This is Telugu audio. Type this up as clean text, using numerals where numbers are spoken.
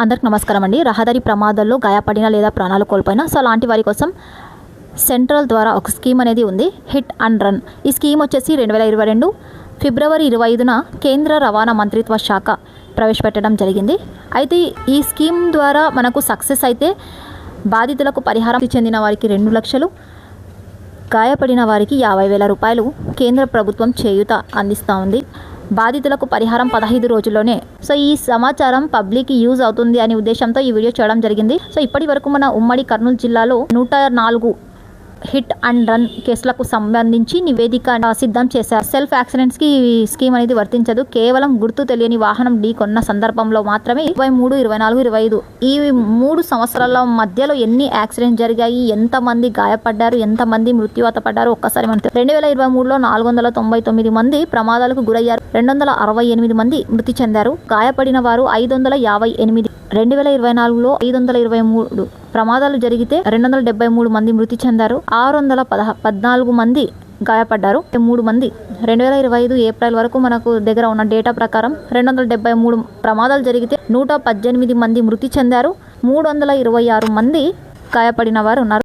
అందరికి నమస్కారం అండి. రహదారి ప్రమాదాల్లో గాయపడిన లేదా ప్రాణాలు కోల్పోయిన అలాంటి వారి కోసం సెంట్రల్ ద్వారా ఒక స్కీమ్ అనేది ఉంది, హిట్ అండ్ రన్. ఈ స్కీమ్ వచ్చేసి 2022 ఫిబ్రవరి 25న కేంద్ర రవాణా మంత్రిత్వ శాఖ ప్రవేశపెట్టడం జరిగింది. అయితే ఈ స్కీమ్ ద్వారా మనకు సక్సెస్ అయితే బాధితులకు పరిహారం చెందిన వారికి 2 లక్షలు, గాయపడిన వారికి 50,000 రూపాయలు కేంద్ర ప్రభుత్వం చేయూత అందిస్తూ ఉంది. బాధితులకు పరిహారం 15 రోజుల్లోనే. సో ఈ సమాచారం పబ్లిక్ యూజ్ అవుతుంది అనే ఉద్దేశంతో ఈ వీడియో చేయడం జరిగింది. సో ఇప్పటి వరకు మన ఉమ్మడి కర్నూలు జిల్లాలో 104 హిట్ అండ్ రన్ కేసులకు సంబంధించి నివేదిక సిద్ధం చేశారు. సెల్ఫ్ యాక్సిడెంట్స్కి ఈ స్కీమ్ అనేది వర్తించదు. కేవలం గుర్తు తెలియని వాహనం ఢీకొన్న సందర్భంలో మాత్రమే 23, 24, 25 ఈ 3 సంవత్సరాల మధ్యలో ఎన్ని యాక్సిడెంట్స్ జరిగాయి, ఎంతమంది గాయపడ్డారు, ఎంతమంది మృత్యువాత పడ్డారు ఒక్కసారి మనం 2023లో 499 మంది ప్రమాదాలకు గురయ్యారు, 268 మంది మృతి చెందారు. గాయపడిన వారు 558. 2024లో 523 ప్రమాదాలు జరిగితే 273 మంది మృతి చెందారు, 614 మంది గాయపడ్డారు, 3 మంది. 2025 ఏప్రిల్ వరకు మనకు దగ్గర ఉన్న డేటా ప్రకారం 273 ప్రమాదాలు జరిగితే 118 మంది మృతి చెందారు, 326 మంది గాయపడిన వారు ఉన్నారు.